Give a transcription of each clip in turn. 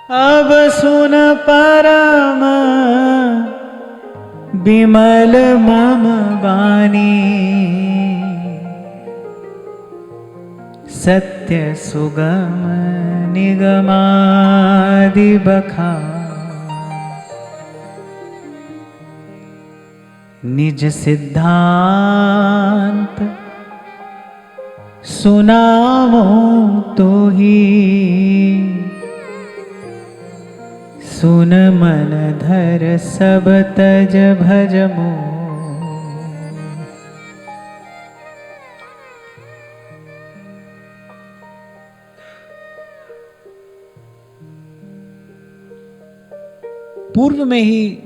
अब सुन परम विमल मम वाणी, सत्य सुगम निगमादि बखान। निज सिद्धांत सुनावो तो ही, सुन मन धर सब तज भज मोह। पूर्व में ही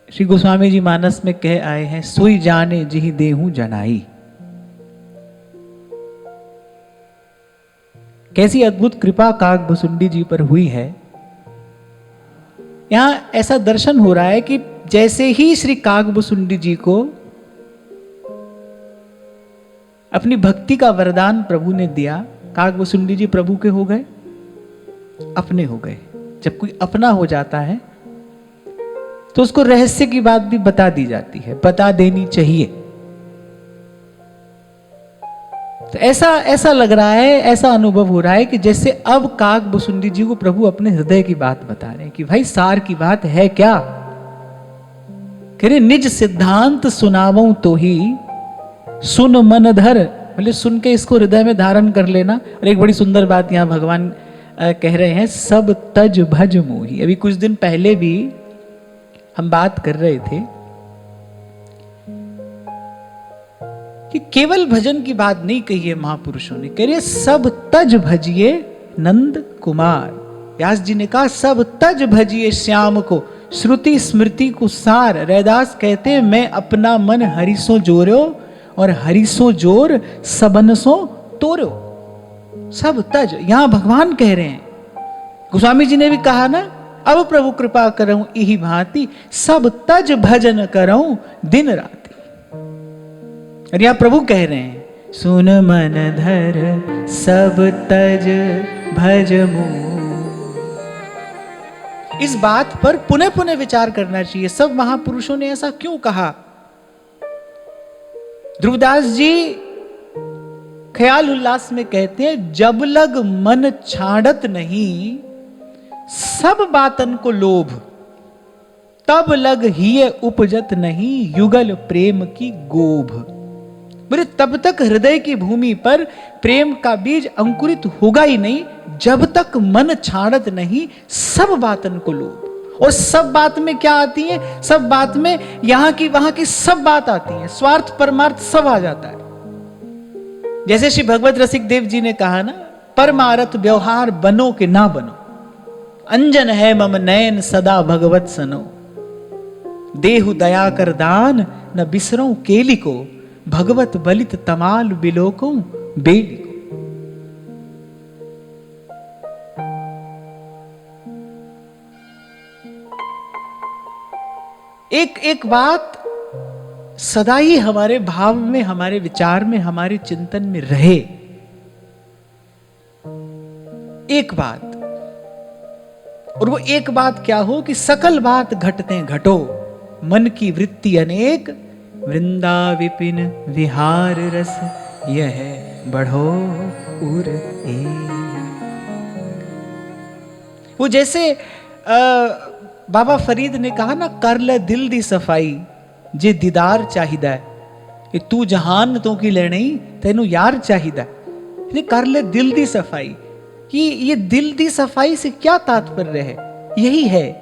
श्री गोस्वामी जी मानस में कह आए हैं, सोई जाने जिहि देहु जनाई। कैसी अद्भुत कृपा काकभुसुंडी जी पर हुई है। यहां ऐसा दर्शन हो रहा है कि जैसे ही श्री काकभुसुंडी जी को अपनी भक्ति का वरदान प्रभु ने दिया, काकभुसुंडी जी प्रभु के हो गए, अपने हो गए। जब कोई अपना हो जाता है तो उसको रहस्य की बात भी बता दी जाती है, बता देनी चाहिए। तो ऐसा लग रहा है, ऐसा अनुभव हो रहा है कि जैसे अब काकभुसुंडी जी को प्रभु अपने हृदय की बात बता रहे हैं कि भाई सार की बात है क्या। कह रहे निज सिद्धांत सुनावो तो ही, सुन मन धर, बोले सुन के इसको हृदय में धारण कर लेना। और एक बड़ी सुंदर बात यहां भगवान कह रहे हैं, सब तज भज मोही। अभी कुछ दिन पहले भी हम बात कर रहे थे कि केवल भजन की बात नहीं कही है महापुरुषों ने, कह रहे सब तज भजिए नंद कुमार। व्यास जी ने कहा सब तज भजिए श्याम को, श्रुति स्मृति को सार। रैदास कहते हैं मैं अपना मन हरिसो जोर्यो, और हरिसो जोर सबनसो तोर्यो। सब तज, यहां भगवान कह रहे हैं। गोस्वामी जी ने भी कहा ना, अब प्रभु कृपा करऊं इही भांति, सब तज भजन करऊं दिन राति। और यहां प्रभु कह रहे हैं, सुन मन धर सब तज भज मोह। इस बात पर पुनः पुनः विचार करना चाहिए, सब महापुरुषों ने ऐसा क्यों कहा। ध्रुवदास जी ख्याल उल्लास में कहते हैं, जब लग मन छाड़त नहीं सब बातन को लोभ, तब लग हिय उपजत नहीं युगल प्रेम की गोभ। बोले तब तक हृदय की भूमि पर प्रेम का बीज अंकुरित होगा ही नहीं, जब तक मन छाड़त नहीं सब बातन को लोभ। और सब बात में क्या आती है, सब बात में यहां की वहां की सब बात आती है, स्वार्थ परमार्थ सब आ जाता है। जैसे श्री भगवत रसिक देव जी ने कहा ना, परमार्थ व्यवहार बनो कि ना बनो, अंजन है मम नयन सदा भगवत सनो। देहु दया कर दान न बिसरो केली को, भगवत बलित तमाल बिलोको बेली को। एक बात सदा ही हमारे भाव में, हमारे विचार में, हमारे चिंतन में रहे। एक बात, और वो एक बात क्या हो कि सकल बात घटते घटो, मन की वृत्ति अनेक, वृंदा विपिन विहार रस यह बढ़ो उर एक। वो जैसे बाबा फरीद ने कहा ना, कर ले दिल दी सफाई जे दीदार चाहिदा, ये तू जहान तो की लेनी तेनू यार चाहिदा। कर ले दिल दी सफाई, कि ये दिल दी सफाई से क्या तात्पर्य है, यही है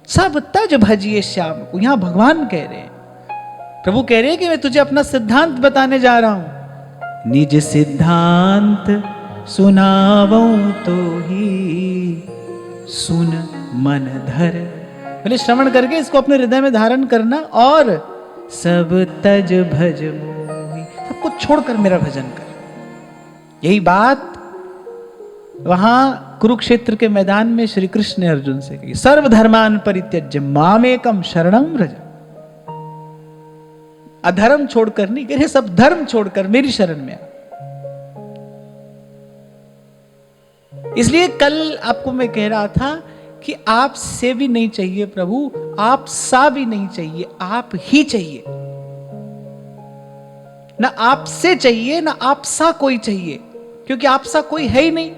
सब तज भजिए श्याम को। यहां भगवान कह रहे हैं, प्रभु कह रहे हैं कि मैं तुझे अपना सिद्धांत बताने जा रहा हूं। निज सिद्धांत सुनावो तो ही, सुन मन धर। बोले श्रवण करके इसको अपने हृदय में धारण करना, और सब तज भज मोहि, सब कुछ छोड़कर मेरा भजन कर। यही बात वहां कुरुक्षेत्र के मैदान में श्री कृष्ण ने अर्जुन से कही, सर्वधर्मान परित्यज्य मामेकम शरणम व्रज। अधर्म छोड़कर नहीं, कह रहे सब धर्म छोड़कर मेरी शरण में आ। इसलिए कल आपको मैं कह रहा था कि आपसे भी नहीं चाहिए प्रभु, आप सा भी नहीं चाहिए, आप ही चाहिए। ना आपसे चाहिए ना आप सा कोई चाहिए, क्योंकि आप सा कोई है ही नहीं।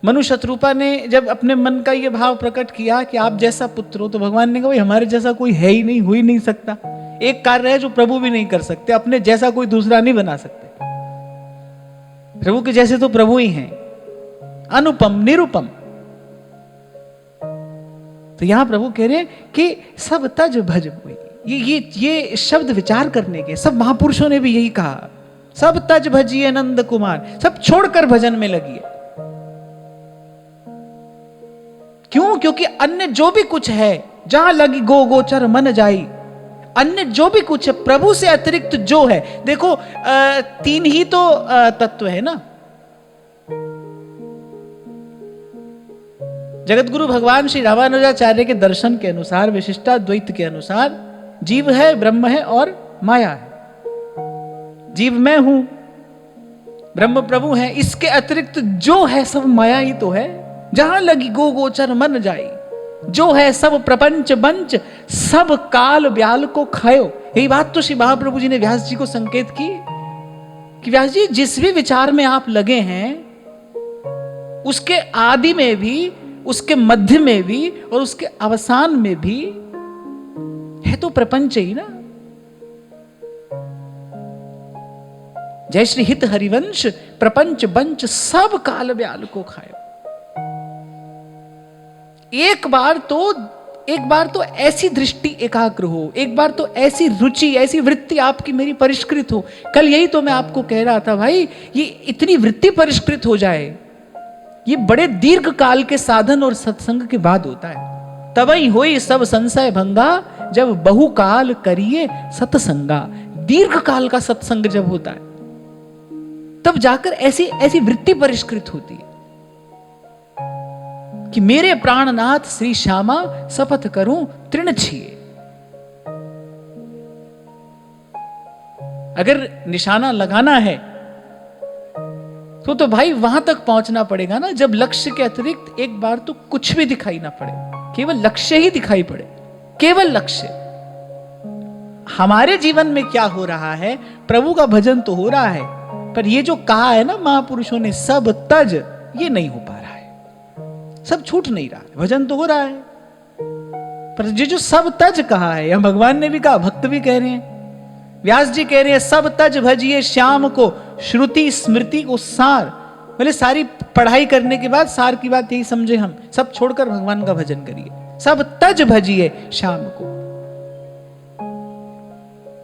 मनु शत्रुपा ने जब अपने मन का यह भाव प्रकट किया कि आप जैसा पुत्र हो, तो भगवान ने कहा भाई हमारे जैसा कोई है ही नहीं, हो ही नहीं सकता। एक कार्य है जो प्रभु भी नहीं कर सकते, अपने जैसा कोई दूसरा नहीं बना सकते। प्रभु के जैसे तो प्रभु ही हैं, अनुपम निरुपम। तो यहां प्रभु कह रहे हैं कि सब तज भज हुई। ये शब्द विचार करने के, सब महापुरुषों ने भी यही कहा, सब तज भजिए नंद कुमार, सब छोड़कर भजन में लगिए। क्यों? क्योंकि अन्य जो भी कुछ है, जहां लगी गो गोचर मन जाई, अन्य जो भी कुछ है प्रभु से अतिरिक्त जो है, देखो तीन ही तो तत्व है ना। जगत गुरु भगवान श्री रामानुजाचार्य के दर्शन के अनुसार, विशिष्टाद्वैत के अनुसार, जीव है, ब्रह्म है और माया है। जीव मैं हूं, ब्रह्म प्रभु है, इसके अतिरिक्त जो है सब माया ही तो है। जहां लगी गो गोचर मन जाई, जो है सब प्रपंच बंच, सब काल ब्याल को खायो। यही बात तो श्री महाप्रभु जी ने व्यास जी को संकेत की कि व्यास जी जिस भी विचार में आप लगे हैं, उसके आदि में भी, उसके मध्य में भी और उसके अवसान में भी है तो प्रपंच ही ना। जय श्री हित हरिवंश, प्रपंच बंच सब काल ब्याल को खायो। एक बार तो ऐसी दृष्टि एकाग्र हो, एक बार तो ऐसी रुचि, ऐसी वृत्ति आपकी मेरी परिष्कृत हो। कल यही तो मैं आपको कह रहा था, भाई ये इतनी वृत्ति परिष्कृत हो जाए, ये बड़े दीर्घ काल के साधन और सत्संग के बाद होता है। तबई होई सब संशय भंगा, जब बहुकाल करिए सत्संगा। दीर्घ काल का सत्संग जब होता है, तब जाकर ऐसी वृत्ति परिष्कृत होती है कि मेरे प्राणनाथ श्री श्यामा शपथ करूं तृण छिए। अगर निशाना लगाना है तो भाई वहां तक पहुंचना पड़ेगा ना, जब लक्ष्य के अतिरिक्त एक बार तो कुछ भी दिखाई ना पड़े, केवल लक्ष्य ही दिखाई पड़े, केवल लक्ष्य। हमारे जीवन में क्या हो रहा है? प्रभु का भजन तो हो रहा है, पर ये जो कहा है ना महापुरुषों ने, सब तज, ये नहीं हो पा रहा है, सब छूट नहीं रहा है। भजन तो हो रहा है, पर ये जो सब तज कहा है, यह भगवान ने भी कहा, भक्त भी कह रहे हैं, व्यास जी कह रहे हैं, सब तज भजिए श्याम को, श्रुति स्मृति को सार। बोले सारी पढ़ाई करने के बाद सार की बात यही समझे हम, सब छोड़कर भगवान का भजन करिए, सब तज भजिए श्याम को।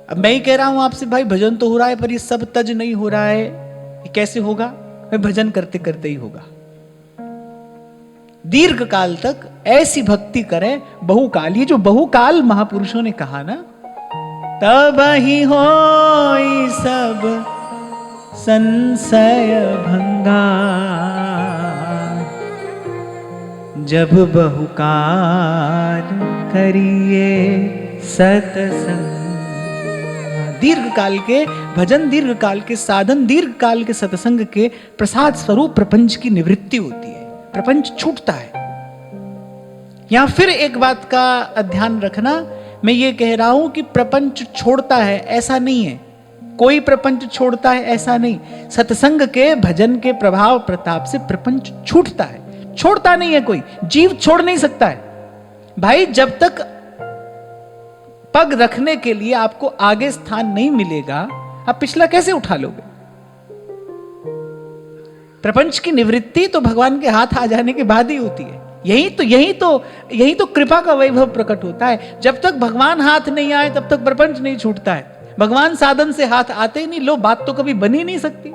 अब मैं ही कह रहा हूं आपसे, भाई भजन तो हो रहा है पर ये सब तज नहीं हो रहा है, ये कैसे होगा? मैं भजन करते करते ही होगा। दीर्घ काल तक ऐसी भक्ति करें, बहुकाल। ये जो बहुकाल महापुरुषों ने कहा ना, तब ही होई सब संशय भंगा, जब बहुकाल करिए सत्संग। दीर्घ काल के भजन, दीर्घ काल के साधन, दीर्घ काल के सत्संग के प्रसाद स्वरूप प्रपंच की निवृत्ति होती है, प्रपंच छूटता है। यहां फिर एक बात का ध्यान रखना, मैं ये कह रहा हूं कि प्रपंच छोड़ता है ऐसा नहीं है, कोई प्रपंच छोड़ता है ऐसा नहीं। सत्संग के भजन के प्रभाव प्रताप से प्रपंच छूटता है, छोड़ता नहीं है कोई, जीव छोड़ नहीं सकता है। भाई जब तक पग रखने के लिए आपको आगे स्थान नहीं मिलेगा, आप पिछला कैसे उठा लोगे? प्रपंच की निवृत्ति तो भगवान के हाथ आ जाने के बाद ही होती है। यही तो कृपा का वैभव प्रकट होता है। जब तक भगवान हाथ नहीं आए तब तक प्रपंच नहीं छूटता है। भगवान साधन से हाथ आते ही नहीं, लो बात तो कभी बनी नहीं सकती।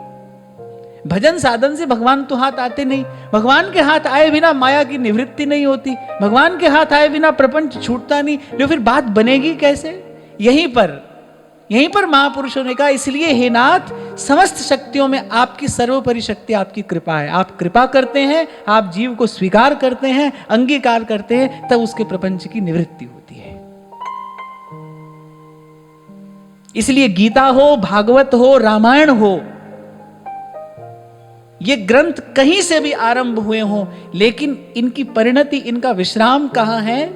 भजन साधन से भगवान तो हाथ आते नहीं, भगवान के हाथ आए बिना माया की निवृत्ति नहीं होती, भगवान के हाथ आए बिना प्रपंच छूटता नहीं, लो फिर बात बनेगी कैसे? यहीं पर महापुरुषों ने कहा, इसलिए हे नाथ, समस्त शक्तियों में आपकी सर्वोपरि शक्ति आपकी कृपा है। आप कृपा करते हैं, आप जीव को स्वीकार करते हैं, अंगीकार करते हैं, तब उसके प्रपंच की निवृत्ति होती है। इसलिए गीता हो, भागवत हो, रामायण हो, ये ग्रंथ कहीं से भी आरंभ हुए हों, लेकिन इनकी परिणति, इनका विश्राम कहां है?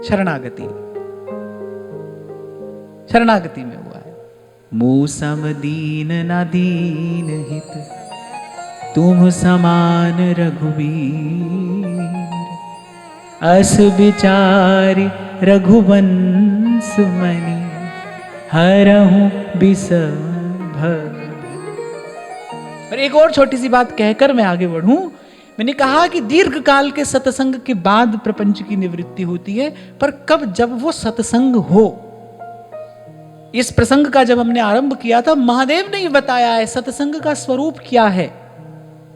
शरणागति, शरणागति में हुआ है। मूसम दीन न दीन हित, तुम समान रघुवीर, अस विचारि रघुवंश मणि, हरहु बिसभ। और एक और छोटी सी बात कहकर मैं आगे बढ़ूं। मैंने कहा कि दीर्घ काल के सत्संग के बाद प्रपंच की निवृत्ति होती है, पर कब? जब वो सत्संग हो। इस प्रसंग का जब हमने आरंभ किया था, महादेव ने बताया है सत्संग का स्वरूप क्या है,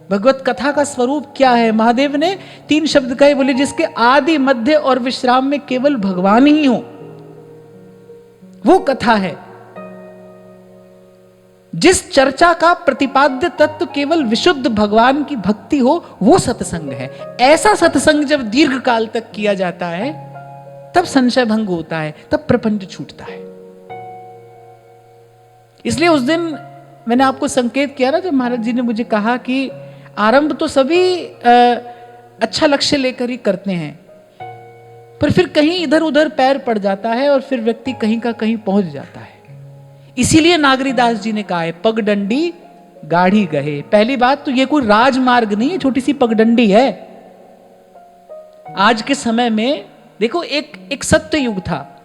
भगवत कथा का स्वरूप क्या है। महादेव ने 3 शब्द कहे, बोले जिसके आदि मध्य और विश्राम में केवल भगवान ही हो, वो कथा है। जिस चर्चा का प्रतिपाद्य तत्व केवल विशुद्ध भगवान की भक्ति हो, वो सत्संग है। ऐसा सत्संग जब दीर्घ काल तक किया जाता है, तब संशय भंग होता है, तब प्रपंच छूटता है। इसलिए उस दिन मैंने आपको संकेत किया ना, जब महाराज जी ने मुझे कहा कि आरंभ तो सभी अच्छा लक्ष्य लेकर ही करते हैं, पर फिर कहीं इधर उधर पैर पड़ जाता है और फिर व्यक्ति कहीं का कहीं पहुंच जाता है। इसीलिए नागरीदास जी ने कहा है, पगडंडी गाढ़ी गहे। पहली बात तो ये कोई राजमार्ग नहीं है, छोटी सी पगडंडी है। आज के समय में देखो, एक सत्य युग था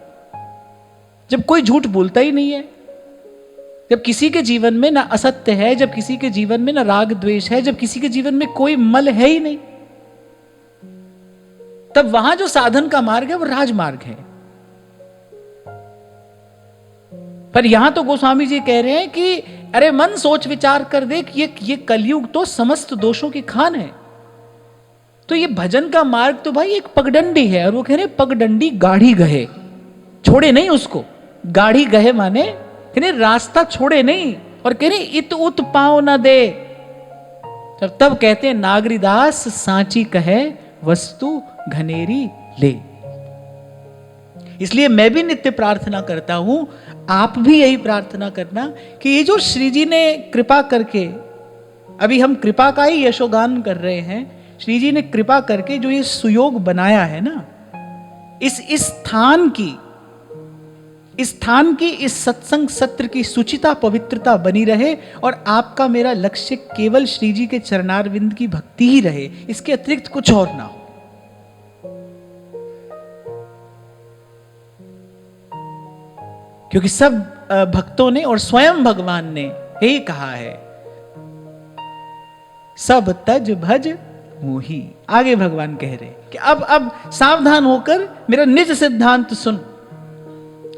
जब कोई झूठ बोलता ही नहीं है, जब किसी के जीवन में ना असत्य है, जब किसी के जीवन में ना राग द्वेष है, जब किसी के जीवन में कोई मल है ही नहीं, तब वहां जो साधन का मार्ग है वो राजमार्ग है। पर यहां तो गोस्वामी जी कह रहे हैं कि अरे मन सोच विचार कर देख, ये कलयुग तो समस्त दोषों की खान है। तो ये भजन का मार्ग तो भाई एक पगडंडी है, और वो कह रहे पगडंडी गाढ़ी गहे, छोड़े नहीं उसको। गाढ़ी गहे माने कह रहे रास्ता छोड़े नहीं, और कह रहे इत उत पाँव न दे। तब कहते हैं नागरीदास सांची कहे, वस्तु घनेरी ले। इसलिए मैं भी नित्य प्रार्थना करता हूं, आप भी यही प्रार्थना करना कि ये जो श्री जी ने कृपा करके, अभी हम कृपा का ही यशोगान कर रहे हैं, श्री जी ने कृपा करके जो ये सुयोग बनाया है ना, इस स्थान की इस सत्संग सत्र की सुचिता पवित्रता बनी रहे, और आपका मेरा लक्ष्य केवल श्री जी के चरणारविंद की भक्ति ही रहे, इसके अतिरिक्त कुछ और ना हो। क्योंकि सब भक्तों ने और स्वयं भगवान ने यही कहा है, सब तज भज मोही। आगे भगवान कह रहे कि अब सावधान होकर मेरा निज सिद्धांत सुन।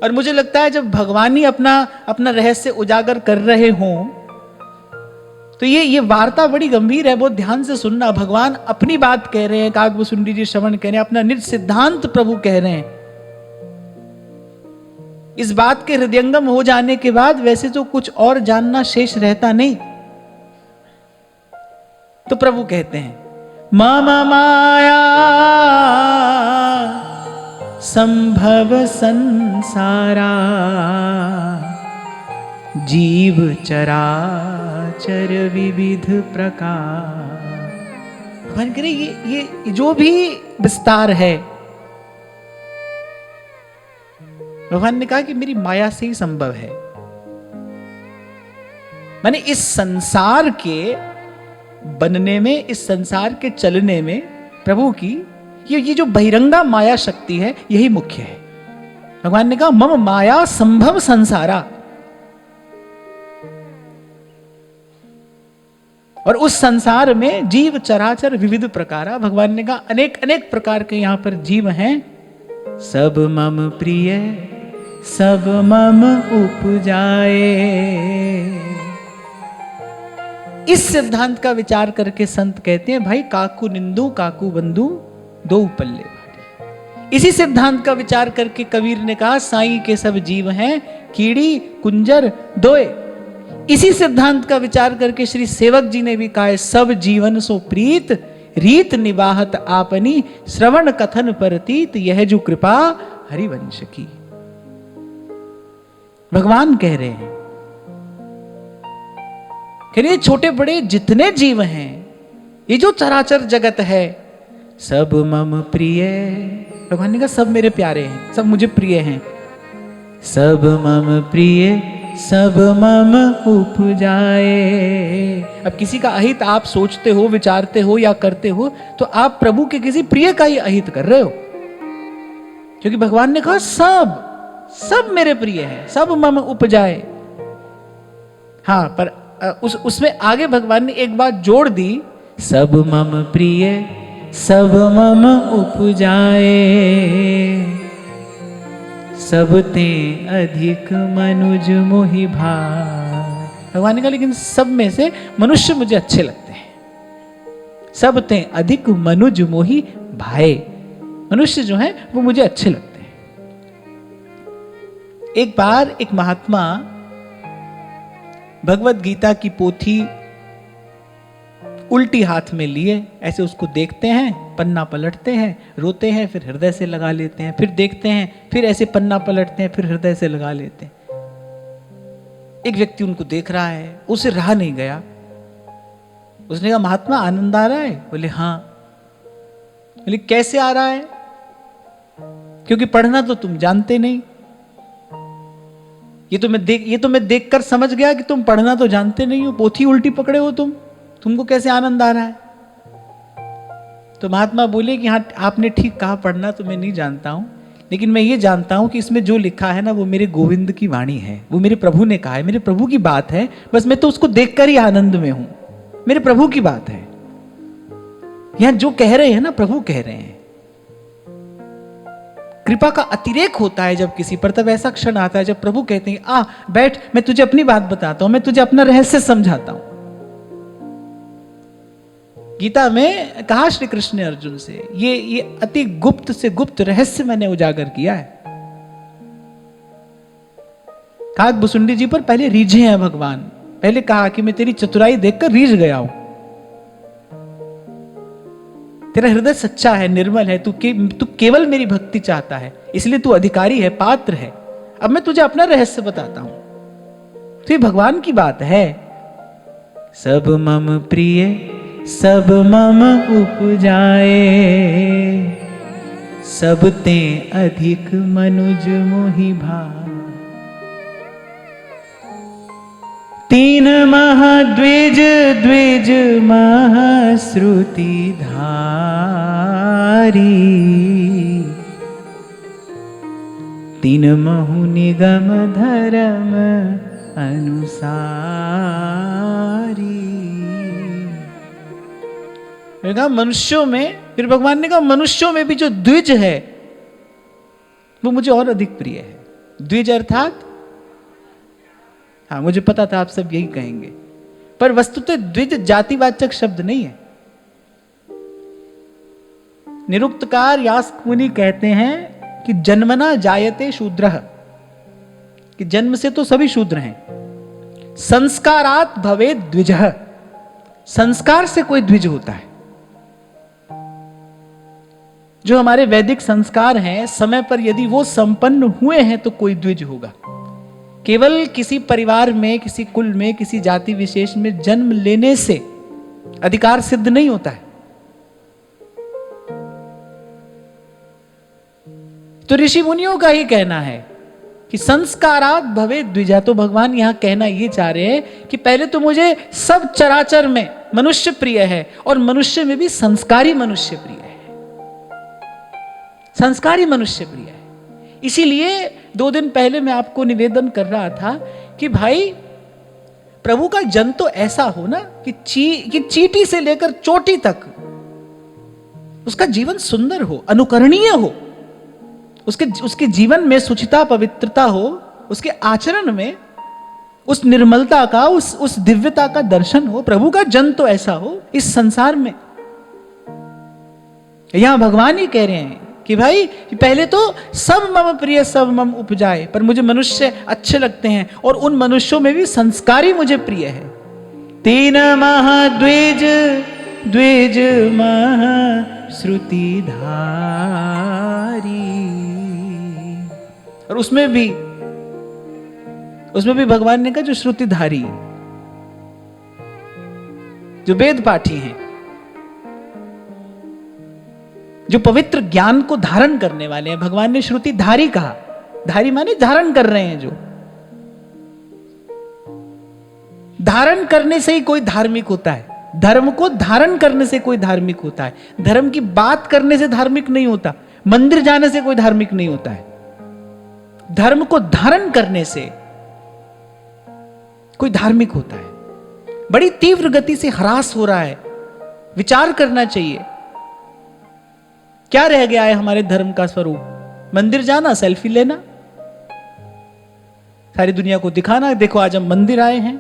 और मुझे लगता है जब भगवान ही अपना रहस्य उजागर कर रहे हों, तो ये वार्ता बड़ी गंभीर है, बहुत ध्यान से सुनना। भगवान अपनी बात कह रहे हैं, काकभूषुंडी जी श्रवण कह रहे हैं, अपना निज सिद्धांत प्रभु कह रहे हैं। इस बात के हृदयंगम हो जाने के बाद वैसे तो कुछ और जानना शेष रहता नहीं। तो प्रभु कहते हैं, मामा माया संभव संसारा, जीव चराचर विविध प्रकार। भगवान कह रहे ये जो भी विस्तार है, भगवान ने कहा कि मेरी माया से ही संभव है। माने इस संसार के बनने में, इस संसार के चलने में प्रभु की ये जो बहिरंगा माया शक्ति है, यही मुख्य है। भगवान ने कहा मम माया संभव संसारा, और उस संसार में जीव चराचर विविध प्रकारा। भगवान ने कहा अनेक अनेक प्रकार के यहां पर जीव हैं। सब मम प्रिय सब मम उपजाए। इस सिद्धांत का विचार करके संत कहते हैं, भाई काकू निंदु काकू बंधु दो पल्ले भारी। इसी सिद्धांत का विचार करके कबीर ने कहा, साईं के सब जीव हैं कीड़ी कुंजर दोए। इसी सिद्धांत का विचार करके श्री सेवक जी ने भी कहा है, सब जीवन सो प्रीत रीत निवाहत आपनी, श्रवण कथन परतीत यह जो कृपा हरिवंश की। भगवान कह रहे हैं कह रहे छोटे बड़े जितने जीव हैं, ये जो चराचर जगत है, सब मम प्रिय। भगवान ने कहा सब मेरे प्यारे हैं, सब मुझे प्रिय हैं। सब मम प्रिय सब मम उपजाए। अब किसी का अहित आप सोचते हो, विचारते हो या करते हो, तो आप प्रभु के किसी प्रिय का ही अहित कर रहे हो, क्योंकि भगवान ने कहा सब मेरे प्रिय हैं, सब मम उपजाए। हाँ, पर उसमें आगे भगवान ने एक बात जोड़ दी, सब मम प्रिय सब मम उपजाए, सब ते अधिक मनुज मोहि भाए। भगवान ने कहा लेकिन सब में से मनुष्य मुझे अच्छे लगते हैं, सब ते अधिक मनुज मोहि भाए। मनुष्य जो है वो मुझे अच्छे लगते हैं। एक बार एक महात्मा भगवत गीता की पोथी उल्टी हाथ में लिए ऐसे उसको देखते हैं, पन्ना पलटते हैं, रोते हैं, फिर हृदय से लगा लेते हैं, फिर देखते हैं, फिर ऐसे पन्ना पलटते हैं, फिर हृदय से लगा लेते हैं। एक व्यक्ति उनको देख रहा है, उसे रहा नहीं गया। उसने कहा महात्मा आनंद आ रहा है? बोले हाँ। बोले कैसे आ रहा है? क्योंकि पढ़ना तो तुम जानते नहीं। ये तो मैं देखकर समझ गया कि तुम पढ़ना तो जानते नहीं हो, पोथी उल्टी पकड़े हो तुमको कैसे आनंद आ रहा है? तो महात्मा बोले कि हाँ आपने ठीक कहा, पढ़ना तो मैं नहीं जानता हूं, लेकिन मैं ये जानता हूं कि इसमें जो लिखा है ना वो मेरे गोविंद की वाणी है, वो मेरे प्रभु ने कहा है, मेरे प्रभु की बात है, बस मैं तो उसको देखकर ही आनंद में हूं, मेरे प्रभु की बात है। यहां जो कह रहे हैं ना प्रभु कह रहे हैं। कृपा का अतिरेक होता है जब किसी पर, तब ऐसा क्षण आता है जब प्रभु कहते हैं आ बैठ, मैं तुझे अपनी बात बताता हूं, मैं तुझे अपना रहस्य समझाता हूं। गीता में कहा श्री कृष्ण ने अर्जुन से, ये अति गुप्त से गुप्त रहस्य मैंने उजागर किया है। कहा भुसुंडी जी पर पहले रीझे हैं भगवान, पहले कहा कि मैं तेरी चतुराई देखकर रीझ गया हूं, तेरा हृदय सच्चा है, निर्मल है, तू केवल मेरी भक्ति चाहता है, इसलिए तू अधिकारी है, पात्र है। अब मैं तुझे अपना रहस्य बताता हूं। तो ये भगवान की बात है। सब मम प्रिय सब मम उपजाए, सब ते अधिक मनुज मोहि भाए। तीन महाद्विज द्विज महाश्रुति धारी, तीन महु निगम धर्म अनुसारी। कहा मनुष्यों में, फिर भगवान ने कहा मनुष्यों में भी जो द्विज है वो मुझे और अधिक प्रिय है। द्विज अर्थात, हाँ मुझे पता था आप सब यही कहेंगे, पर वस्तुतः द्विज जातिवाचक शब्द नहीं है। निरुक्तकार यास्क मुनि कहते हैं कि जन्मना जायते शूद्रः, कि जन्म से तो सभी शूद्र हैं। संस्कारात भवेद द्विजः, संस्कार से कोई द्विज होता है। जो हमारे वैदिक संस्कार हैं, समय पर यदि वो संपन्न हुए हैं तो कोई द्विज होगा। केवल किसी परिवार में, किसी कुल में, किसी जाति विशेष में जन्म लेने से अधिकार सिद्ध नहीं होता है। तो ऋषि मुनियों का ही कहना है कि संस्कारात भवे द्विजा। तो भगवान यहां कहना ये चाह रहे हैं कि पहले तो मुझे सब चराचर में मनुष्य प्रिय है, और मनुष्य में भी संस्कारी मनुष्य प्रिय है, संस्कारी मनुष्य प्रिय है। इसीलिए 2 दिन पहले मैं आपको निवेदन कर रहा था कि भाई प्रभु का जन तो ऐसा हो ना कि चींटी से लेकर चोटी तक उसका जीवन सुंदर हो, अनुकरणीय हो, उसके जीवन में सुचिता पवित्रता हो, उसके आचरण में उस निर्मलता का, उस दिव्यता का दर्शन हो। प्रभु का जन तो ऐसा हो इस संसार में। यहां भगवान ही कह रहे हैं कि भाई पहले तो सब मम प्रिय सब मम उपजाए, पर मुझे मनुष्य अच्छे लगते हैं, और उन मनुष्यों में भी संस्कारी मुझे प्रिय है। तीन महाद्विज द्विज महाश्रुति धारी, और उसमें भी भगवान ने कहा जो श्रुतिधारी, जो वेद पाठी हैं, जो पवित्र ज्ञान को धारण करने वाले हैं। भगवान ने श्रुति धारी कहा, धारी माने धारण कर रहे हैं। जो धारण करने से ही कोई धार्मिक होता है, धर्म को धारण करने से कोई धार्मिक होता है। धर्म की बात करने से धार्मिक नहीं होता, मंदिर जाने से कोई धार्मिक नहीं होता है। धर्म को धारण करने से कोई धार्मिक होता है। बड़ी तीव्र गति से ह्रास हो रहा है, विचार करना चाहिए। क्या रह गया है हमारे धर्म का स्वरूप? मंदिर जाना, सेल्फी लेना, सारी दुनिया को दिखाना, देखो आज हम मंदिर आए हैं।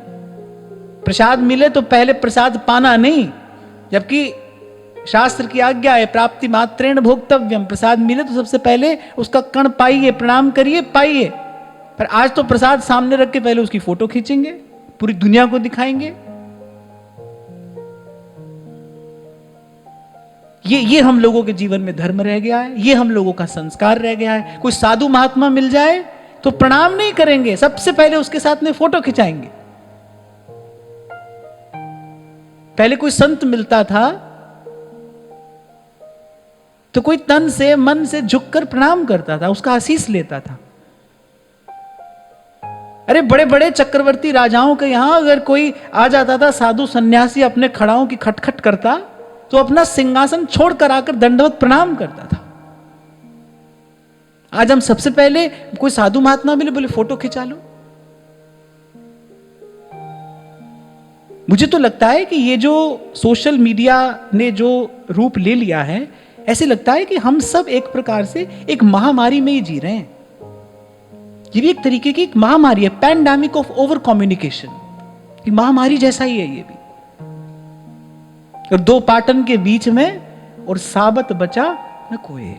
प्रसाद मिले तो पहले प्रसाद पाना नहीं, जबकि शास्त्र की आज्ञा है प्राप्ति मात्रेण भोक्तव्यम। प्रसाद मिले तो सबसे पहले उसका कण पाइए, प्रणाम करिए, पाइए। पर आज तो प्रसाद सामने रख के पहले उसकी फोटो खींचेंगे, पूरी दुनिया को दिखाएंगे। ये हम लोगों के जीवन में धर्म रह गया है, ये हम लोगों का संस्कार रह गया है। कोई साधु महात्मा मिल जाए तो प्रणाम नहीं करेंगे, सबसे पहले उसके साथ में फोटो खिंचाएंगे। पहले कोई संत मिलता था तो कोई तन से मन से झुककर प्रणाम करता था, उसका आशीष लेता था। अरे बड़े बड़े चक्रवर्ती राजाओं के यहां अगर कोई आ जाता था साधु सन्यासी, अपने खड़ाओं की खटखट करता तो अपना सिंहासन छोड़कर आकर दंडवत प्रणाम करता था। आज हम सबसे पहले कोई साधु महात्मा मिले, बोले फोटो खिंचा लो। मुझे तो लगता है कि ये जो सोशल मीडिया ने जो रूप ले लिया है, ऐसे लगता है कि हम सब एक प्रकार से एक महामारी में ही जी रहे हैं। ये भी एक तरीके की एक महामारी है, पैंडेमिक ऑफ ओवर कम्युनिकेशन। महामारी जैसा ही है ये भी। और दो पाटन के बीच में और साबत बचा न कोई।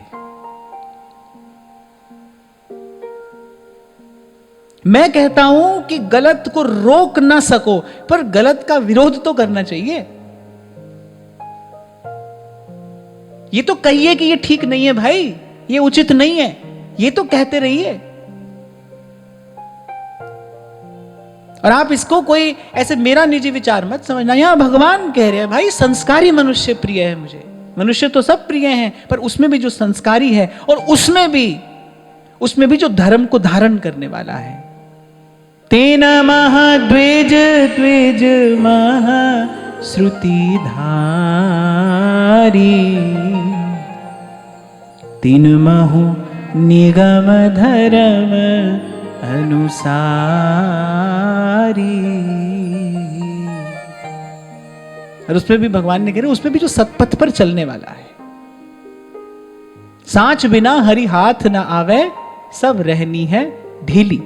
मैं कहता हूं कि गलत को रोक ना सको, पर गलत का विरोध तो करना चाहिए। ये तो कहिए कि ये ठीक नहीं है भाई, ये उचित नहीं है, ये तो कहते रहिए। और आप इसको कोई ऐसे मेरा निजी विचार मत समझना। यहां भगवान कह रहे हैं भाई संस्कारी मनुष्य प्रिय है मुझे। मनुष्य तो सब प्रिय हैं, पर उसमें भी जो संस्कारी है और उसमें भी जो धर्म को धारण करने वाला है। तेन महाद्वेज द्वेज महा श्रुति धारी, तीन महु निगम धर्म अनुसारी। और उसमें भी भगवान ने कह रहे उसमें भी जो सतपथ पर चलने वाला है। सांच बिना हरि हाथ न आवे, सब रहनी है ढीली।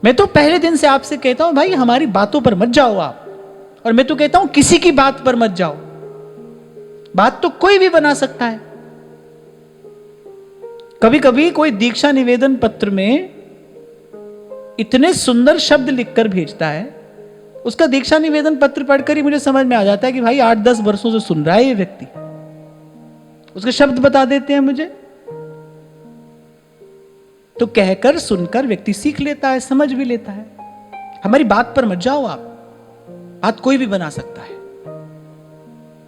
मैं तो पहले दिन से आपसे कहता हूं भाई हमारी बातों पर मत जाओ आप। और मैं तो कहता हूं किसी की बात पर मत जाओ। बात तो कोई भी बना सकता है। कभी कभी कोई दीक्षा निवेदन पत्र में इतने सुंदर शब्द लिखकर भेजता है, उसका दीक्षा निवेदन पत्र पढ़कर ही मुझे समझ में आ जाता है कि भाई 8-10 वर्षों से सुन रहा है ये व्यक्ति। उसके शब्द बता देते हैं मुझे, तो कहकर सुनकर व्यक्ति सीख लेता है, समझ भी लेता है। हमारी बात पर मत जाओ आप। बात कोई भी बना सकता है।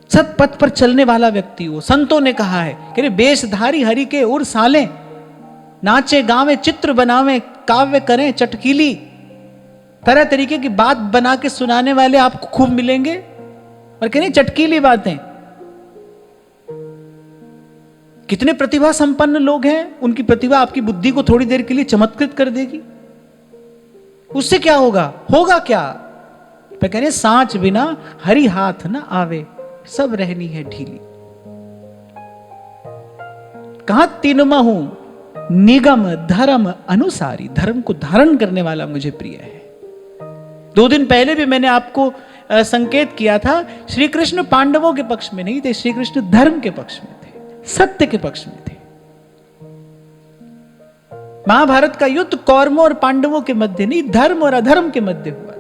सतपथ पर चलने वाला व्यक्ति हो। संतों ने कहा है कि बेशधारी हरि के उर साले, नाचे गावे चित्र बनावे काव्य करें चटकीली। तरह तरीके की बात बना के सुनाने वाले आपको खूब मिलेंगे, और कह रहे चटकीली बातें। कितने प्रतिभा संपन्न लोग हैं, उनकी प्रतिभा आपकी बुद्धि को थोड़ी देर के लिए चमत्कृत कर देगी। उससे क्या होगा? होगा क्या? पर कह रहे सांच बिना हरि हाथ ना आवे, सब रहनी है ढीली। कहा तीन महु निगम धर्म अनुसारी। धर्म को धारण करने वाला मुझे प्रिय है। 2 दिन पहले भी मैंने आपको संकेत किया था, श्री कृष्ण पांडवों के पक्ष में नहीं थे, श्री कृष्ण धर्म के पक्ष में थे, सत्य के पक्ष में थे। महाभारत का युद्ध कौरवों और पांडवों के मध्य नहीं, धर्म और अधर्म के मध्य हुआ था।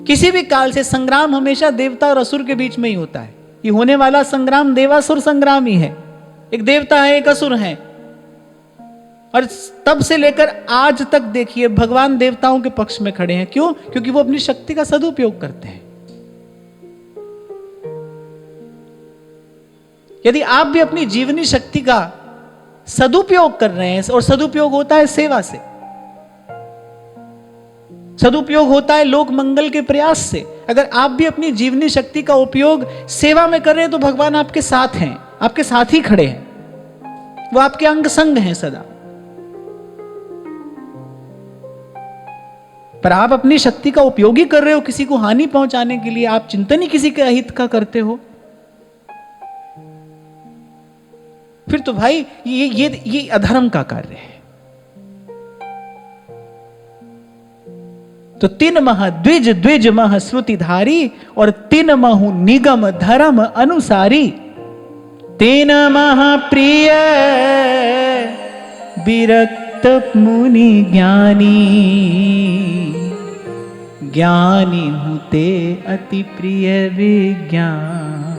किसी भी काल से संग्राम हमेशा देवता और असुर के बीच में ही होता है। ये होने वाला संग्राम देवासुर संग्राम ही है। एक देवता है, एक असुर है, और तब से लेकर आज तक देखिए भगवान देवताओं के पक्ष में खड़े हैं। क्यों? क्योंकि वो अपनी शक्ति का सदुपयोग करते हैं। यदि आप भी अपनी जीवनी शक्ति का सदुपयोग कर रहे हैं, और सदुपयोग होता है सेवा से, सदुपयोग होता है लोक मंगल के प्रयास से, अगर आप भी अपनी जीवनी शक्ति का उपयोग सेवा में कर रहे हैं तो भगवान आपके साथ हैं, आपके साथ ही खड़े हैं, वो आपके अंग संग हैं सदा। पर आप अपनी शक्ति का उपयोग ही कर रहे हो किसी को हानि पहुंचाने के लिए, आप चिंतन ही किसी के अहित का करते हो, फिर तो भाई ये अधर्म का कार्य है। तो तीन मह द्विज द्विज मह श्रुतिधारी और तीन महु निगम धर्म अनुसारी, तीन मह प्रिय विरक्त मुनि ज्ञानी, ज्ञानी हुते अति प्रिय विज्ञान।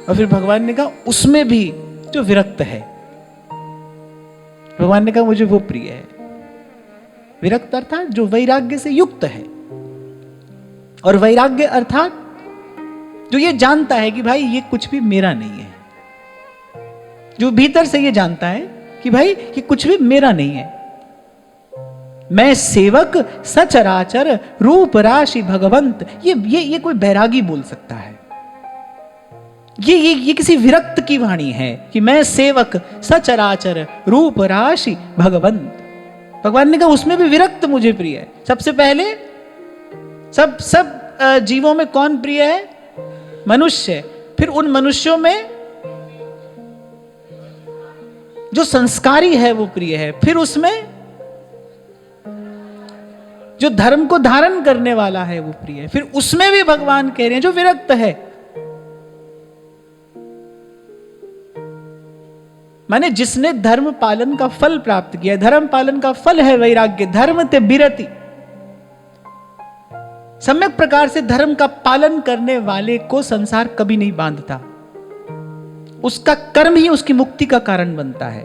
और फिर भगवान ने कहा उसमें भी जो विरक्त है, भगवान ने कहा मुझे वो प्रिय है। विरक्त अर्थात जो वैराग्य से युक्त है, और वैराग्य अर्थात जो ये जानता है कि भाई ये कुछ भी मेरा नहीं है, जो भीतर से ये जानता है कि भाई ये कुछ भी मेरा नहीं है, मैं सेवक सचराचर रूप राशि भगवंत। ये कोई बैरागी बोल सकता है, ये किसी विरक्त की वाणी है कि मैं सेवक सचराचर रूप राशि भगवंत। भगवान ने कहा उसमें भी विरक्त मुझे प्रिय है। सबसे पहले सब जीवों में कौन प्रिय है? मनुष्य। फिर उन मनुष्यों में जो संस्कारी है वो प्रिय है। फिर उसमें जो धर्म को धारण करने वाला है वो प्रिय है। फिर उसमें भी भगवान कह रहे हैं जो विरक्त है, माने जिसने धर्म पालन का फल प्राप्त किया। धर्म पालन का फल है वैराग्य। धर्म ते बिरति, सम्यक प्रकार से धर्म का पालन करने वाले को संसार कभी नहीं बांधता। उसका कर्म ही उसकी मुक्ति का कारण बनता है।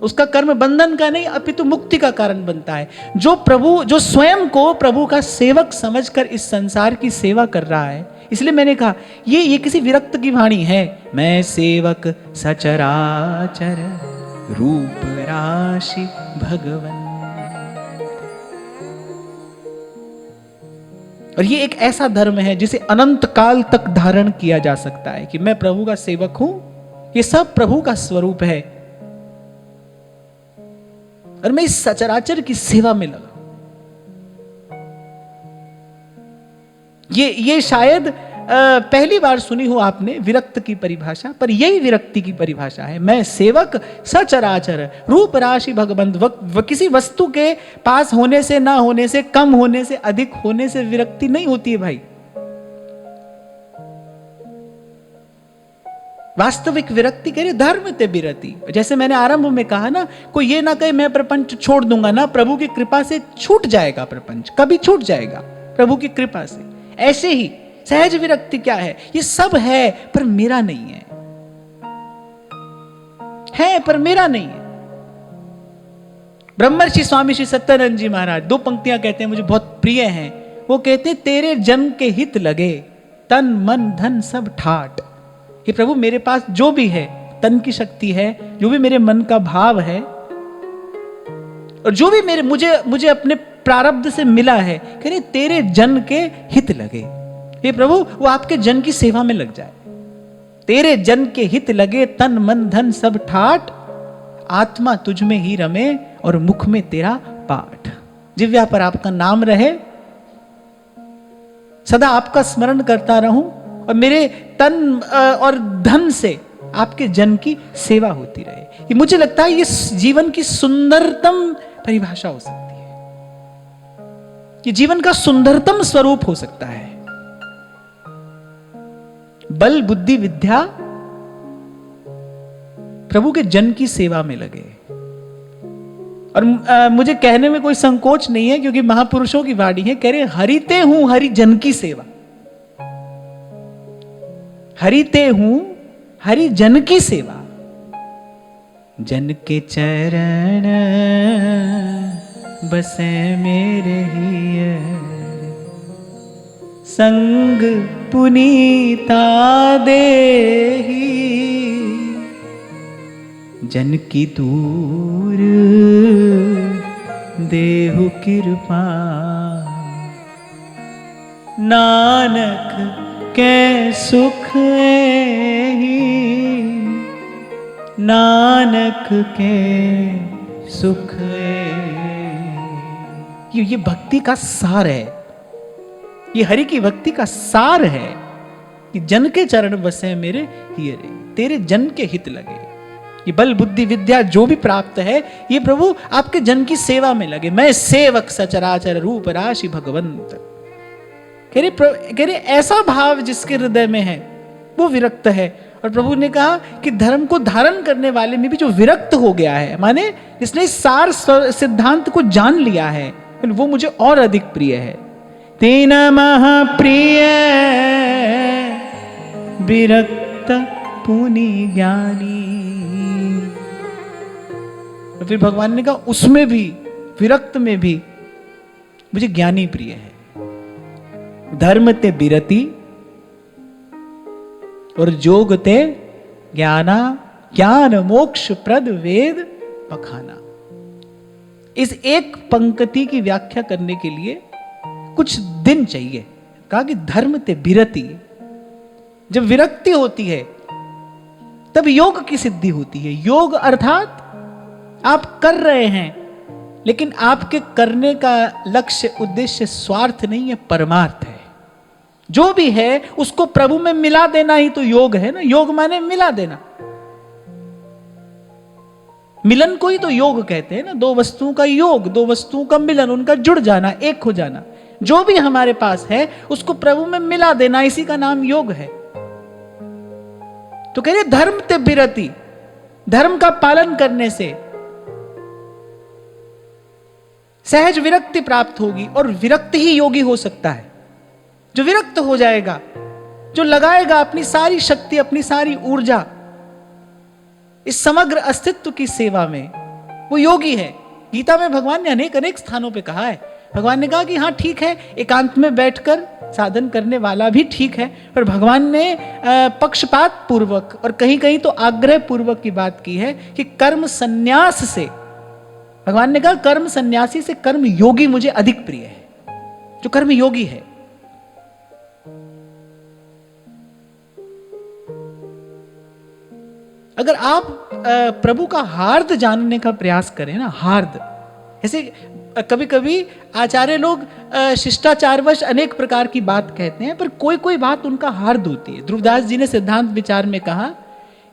उसका कर्म बंधन का नहीं अपितु मुक्ति का कारण बनता है। जो स्वयं को प्रभु का सेवक समझकर इस संसार की सेवा कर रहा है, इसलिए मैंने कहा ये किसी विरक्त की वाणी है। मैं सेवक सचराचर रूप राशि भगवन। और ये एक ऐसा धर्म है जिसे अनंत काल तक धारण किया जा सकता है कि मैं प्रभु का सेवक हूं। ये सब प्रभु का स्वरूप है और मैं इस सचराचर की सेवा में लगा। ये शायद पहली बार सुनी हो आपने विरक्त की परिभाषा, पर यही विरक्ति की परिभाषा है। मैं सेवक सचराचर रूप राशि भगवंत। किसी वस्तु के पास होने से, ना होने से, कम होने से, अधिक होने से विरक्ति नहीं होती है भाई। वास्तविक विरक्ति कह रही धर्म ते बिरति। जैसे मैंने आरंभ में कहा ना, कोई ये ना कहे मैं प्रपंच छोड़ दूंगा ना, प्रभु की कृपा से छूट जाएगा प्रपंच, कभी छूट जाएगा प्रभु की कृपा से। ऐसे ही सहज विरक्ति क्या है? ये सब है पर मेरा नहीं है पर मेरा नहीं है। ब्रह्मर्षि स्वामी श्री सत्यानंद जी महाराज दो पंक्तियां कहते हैं, मुझे बहुत प्रिय हैं। वो कहते हैं, तेरे जन के हित लगे तन मन धन सब ठाट। हे प्रभु, मेरे पास जो भी है, तन की शक्ति है, जो भी मेरे मन का भाव है, और जो भी मुझे अपने प्रारब्ध से मिला है, कह रहे तेरे जन के हित लगे। हे प्रभु, वो आपके जन की सेवा में लग जाए। तेरे जन के हित लगे तन मन धन सब ठाट, आत्मा तुझ में ही रमे और मुख में तेरा पाठ। जिव्या पर आपका नाम रहे, सदा आपका स्मरण करता रहूं और मेरे तन और धन से आपके जन की सेवा होती रहे। ये मुझे लगता है ये जीवन की सुंदरतम परिभाषा हो सकती है, ये जीवन का सुंदरतम स्वरूप हो सकता है। बल बुद्धि विद्या प्रभु के जन की सेवा में लगे। और मुझे कहने में कोई संकोच नहीं है, क्योंकि महापुरुषों की वाणी है, कह रहे हरिते हूं हरि जन की सेवा। हरिते हूं हरि जन की सेवा। जन के चरण बसे मेरे हिय, संग पुनीता देहि जन की दूर देहु कृपा, नानक के सुख एहि, नानक के सुख एहि। ये भक्ति का सार है, ये हरि की भक्ति का सार है कि जन के चरण बसे मेरे हिय रे, तेरे जन के हित लगे। ये बल बुद्धि विद्या जो भी प्राप्त है ये प्रभु आपके जन की सेवा में लगे। मैं सेवक सचराचर रूप राशि भगवंत। कह रहे ऐसा भाव जिसके हृदय में है वो विरक्त है। और प्रभु ने कहा कि धर्म को धारण करने वाले में भी जो विरक्त हो गया है, माने जिसने इस सार सिद्धांत को जान लिया है, वो मुझे और अधिक प्रिय है। तेन महाप्रिय विरक्त पुनि ज्ञानी। तो फिर भगवान ने कहा उसमें भी, विरक्त में भी मुझे ज्ञानी प्रिय है। धर्म ते बिरति और जोग ते ज्ञाना, ज्ञान मोक्ष प्रद वेद बखाना। इस एक पंक्ति की व्याख्या करने के लिए कुछ दिन चाहिए। कहा कि धर्म ते बिरति, जब विरक्ति होती है तब योग की सिद्धि होती है। योग अर्थात आप कर रहे हैं लेकिन आपके करने का लक्ष्य उद्देश्य स्वार्थ नहीं है, परमार्थ है। जो भी है उसको प्रभु में मिला देना ही तो योग है ना। योग माने मिला देना, मिलन को ही तो योग कहते हैं ना। दो वस्तुओं का योग, दो वस्तुओं का मिलन, उनका जुड़ जाना, एक हो जाना। जो भी हमारे पास है उसको प्रभु में मिला देना, इसी का नाम योग है। तो कह रहे धर्म ते बिरति, धर्म का पालन करने से सहज विरक्ति प्राप्त होगी। और विरक्त ही योगी हो सकता है। जो विरक्त हो जाएगा, जो लगाएगा अपनी सारी शक्ति, अपनी सारी ऊर्जा इस समग्र अस्तित्व की सेवा में, वो योगी है। गीता में भगवान ने अनेक अनेक स्थानों पे कहा है। भगवान ने कहा कि हाँ ठीक है, एकांत में बैठकर साधन करने वाला भी ठीक है, पर भगवान ने पक्षपात पूर्वक और कहीं कहीं तो आग्रह पूर्वक की बात की है कि कर्म संन्यास से, भगवान ने कहा कर्म सन्यासी से कर्म योगी मुझे अधिक प्रिय है। जो कर्म योगी है, अगर आप प्रभु का हार्द जानने का प्रयास करें ना, हार्द, ऐसे कभी कभी आचार्य लोग शिष्टाचारवश अनेक प्रकार की बात कहते हैं, पर कोई कोई बात उनका हार्द होती है। ध्रुवदास जी ने सिद्धांत विचार में कहा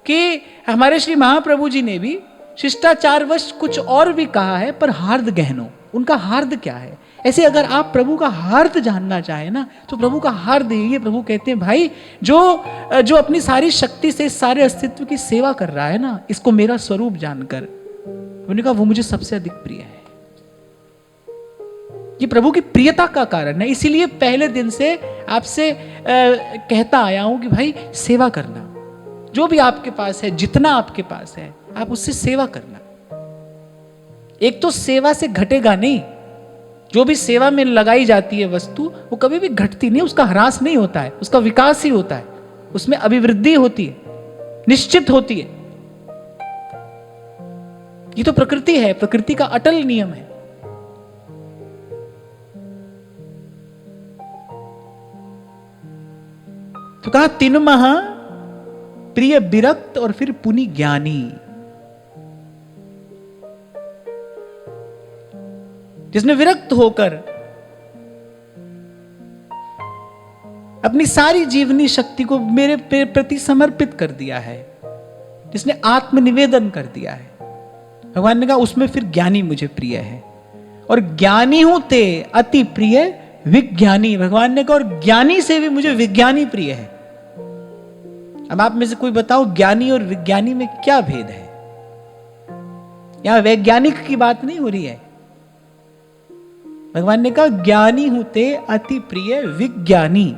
कि हमारे श्री महाप्रभु जी ने भी शिष्टाचारवश कुछ और भी कहा है, पर हार्द गहनो, उनका हार्द क्या है। ऐसे अगर आप प्रभु का हार्द जानना चाहें ना, तो प्रभु का हार्द ये, प्रभु कहते हैं भाई जो अपनी सारी शक्ति से सारे अस्तित्व की सेवा कर रहा है ना, इसको मेरा स्वरूप जानकर, उन्होंने कहा वो मुझे सबसे अधिक प्रिय है। ये प्रभु की प्रियता का कारण है। इसीलिए पहले दिन से आपसे कहता आया हूं कि भाई सेवा करना, जो भी आपके पास है, जितना आपके पास है, आप उससे सेवा करना। एक तो सेवा से घटेगा नहीं, जो भी सेवा में लगाई जाती है वस्तु वो कभी भी घटती नहीं, उसका ह्रास नहीं होता है, उसका विकास ही होता है, उसमें अभिवृद्धि होती है, निश्चित होती है। ये तो प्रकृति है, प्रकृति का अटल नियम है। तो कहा तीन महा प्रिय विरक्त और फिर पुनि ज्ञानी। जिसने विरक्त होकर अपनी सारी जीवनी शक्ति को मेरे प्रति समर्पित कर दिया है, जिसने आत्मनिवेदन कर दिया है, भगवान ने कहा उसमें फिर ज्ञानी मुझे प्रिय है। और ज्ञानी हूं ते अति प्रिय विज्ञानी। भगवान ने कहा और ज्ञानी से भी मुझे विज्ञानी प्रिय है। अब आप में से कोई बताओ ज्ञानी और विज्ञानी में क्या भेद है। यहां वैज्ञानिक की बात नहीं हो रही है। भगवान ने कहा ज्ञानी हूं ते अति प्रिय विज्ञानी,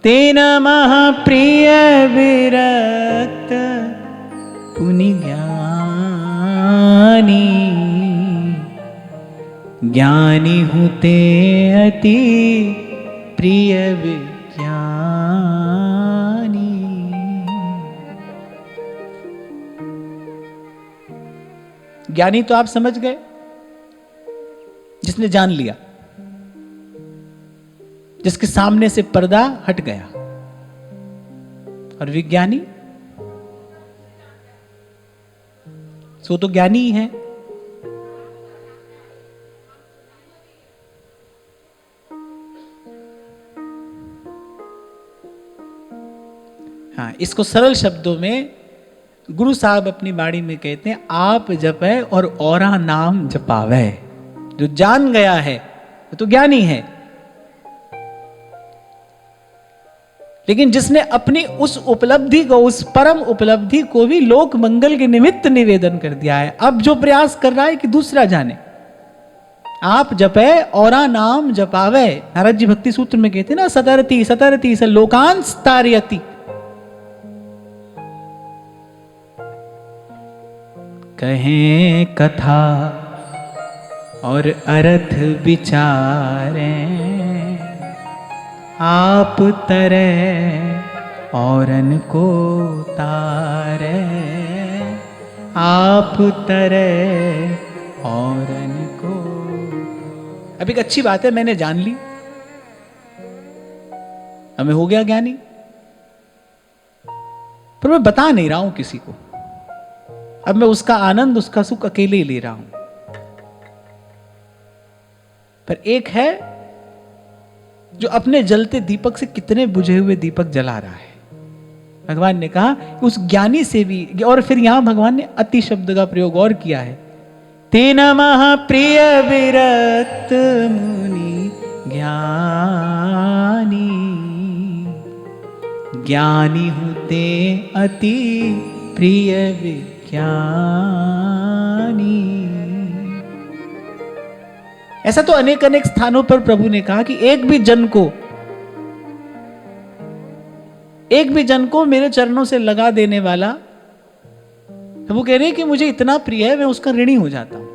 तेन महाप्रिय विरक्त पुनि ज्ञानी। ज्ञानी हूँ ते अति प्रिय विज्ञानी। ज्ञानी तो आप समझ गए, जिसने जान लिया, जिसके सामने से पर्दा हट गया। और विज्ञानी सो तो ज्ञानी ही है। हाँ, इसको सरल शब्दों में गुरु साहब अपनी बाणी में कहते हैं, आप जपे और औरा नाम जपावे। जो जान गया है वो तो ज्ञानी है, लेकिन जिसने अपनी उस उपलब्धि को, उस परम उपलब्धि को भी लोक मंगल के निमित्त निवेदन कर दिया है, अब जो प्रयास कर रहा है कि दूसरा जाने। आप जपे औरा नाम जपावे। नारद जी भक्ति सूत्र में कहते हैं ना, सतरती सतरती स लोकांस तारयति। कहें कथा और अर्थ विचारे, आप तरे औरन को तारे, आप तरे औरन को। अब एक अच्छी बात है, मैंने जान ली, हमें हो गया ज्ञानी, पर मैं बता नहीं रहा हूं किसी को। अब मैं उसका आनंद, उसका सुख अकेले ही ले रहा हूं। पर एक है जो अपने जलते दीपक से कितने बुझे हुए दीपक जला रहा है। भगवान ने कहा उस ज्ञानी से भी, और फिर यहां भगवान ने अति शब्द का प्रयोग और किया है, तेन महाप्रिय विरक्त मुनि ज्ञानी, ज्ञानी हूं ते अति प्रिय विज्ञानी। ऐसा तो अनेक अनेक स्थानों पर प्रभु ने कहा कि एक भी जन को मेरे चरणों से लगा देने वाला, वो कह रहे हैं कि मुझे इतना प्रिय है, मैं उसका ऋणी हो जाता हूं।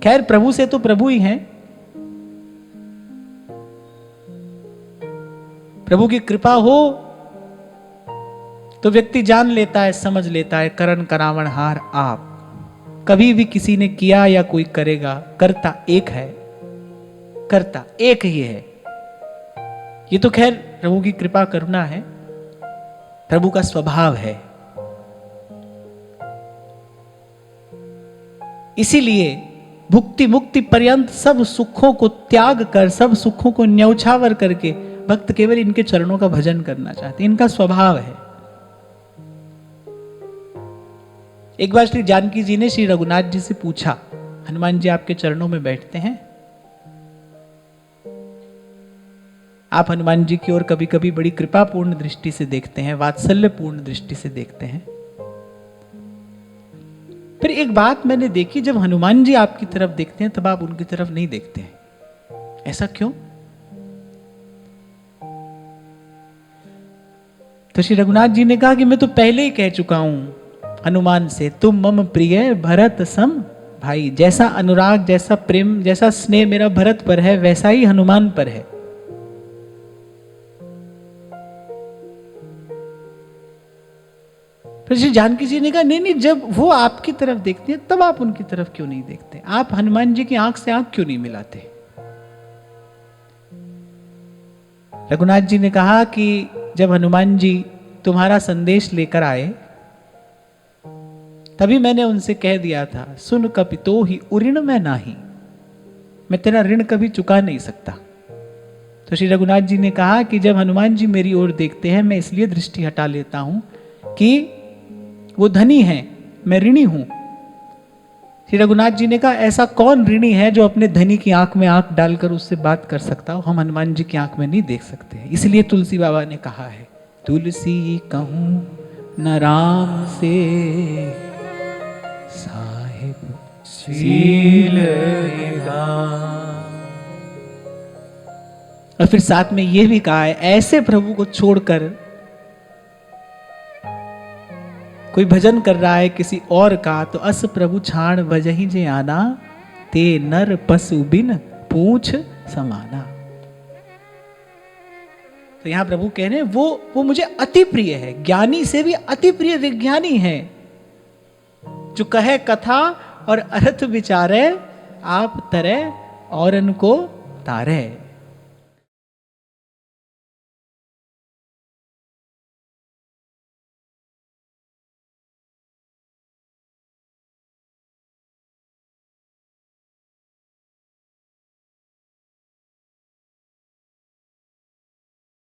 खैर प्रभु से तो प्रभु ही हैं, प्रभु की कृपा हो तो व्यक्ति जान लेता है, समझ लेता है, करन करावण हार आप। कभी भी किसी ने किया या कोई करेगा, करता एक है, करता एक ही है। ये तो खैर प्रभु की कृपा करुणा है, प्रभु का स्वभाव है। इसीलिए भुक्ति मुक्ति पर्यंत सब सुखों को त्याग कर, सब सुखों को न्यौछावर करके भक्त केवल इनके चरणों का भजन करना चाहते हैं, इनका स्वभाव है। एक बार श्री जानकी जी ने श्री रघुनाथ जी से पूछा, हनुमान जी आपके चरणों में बैठते हैं, आप हनुमान जी की ओर कभी कभी बड़ी कृपापूर्ण दृष्टि से देखते हैं, वात्सल्यपूर्ण दृष्टि से देखते हैं। फिर एक बात मैंने देखी, जब हनुमान जी आपकी तरफ देखते हैं तब आप उनकी तरफ नहीं देखते हैं, ऐसा क्यों? तो श्री रघुनाथ जी ने कहा कि मैं तो पहले ही कह चुका हूं हनुमान से, तुम मम प्रिय भरत सम भाई। जैसा अनुराग, जैसा प्रेम, जैसा स्नेह मेरा भरत पर है, वैसा ही हनुमान पर है। फिर श्री जानकी जी ने कहा नहीं नहीं, जब वो आपकी तरफ देखते हैं तब आप उनकी तरफ क्यों नहीं देखते? आप हनुमान जी की आंख से आंख क्यों नहीं मिलाते? रघुनाथ जी ने कहा कि जब हनुमान जी तुम्हारा संदेश लेकर आए तभी मैंने उनसे कह दिया था, सुन कपितो ही उऋण मैं नाही, मैं तेरा ऋण कभी चुका नहीं सकता। तो श्री रघुनाथ जी ने कहा कि जब हनुमान जी मेरी ओर देखते हैं, मैं इसलिए दृष्टि हटा लेता हूं कि वो धनी है, मैं ऋणी हूं। श्री रघुनाथ जी ने कहा ऐसा कौन ऋणी है जो अपने धनी की आंख में आंख डालकर उससे बात कर सकता हो? हम हनुमान जी की आंख में नहीं देख सकते। इसलिए तुलसी बाबा ने कहा है, तुलसी कहूं न राम से साहिब शील और फिर साथ में यह भी कहा है, ऐसे प्रभु को छोड़कर कोई भजन कर रहा है किसी और का, तो अस प्रभु छाण वजही जे आना, ते नर पशु बिन पूछ समाना। तो यहां प्रभु कह रहे हैं वो मुझे अति प्रिय है, ज्ञानी से भी अति प्रिय विज्ञानी है, जो कहे कथा और अर्थ विचारे, आप तरह औरन को तारे।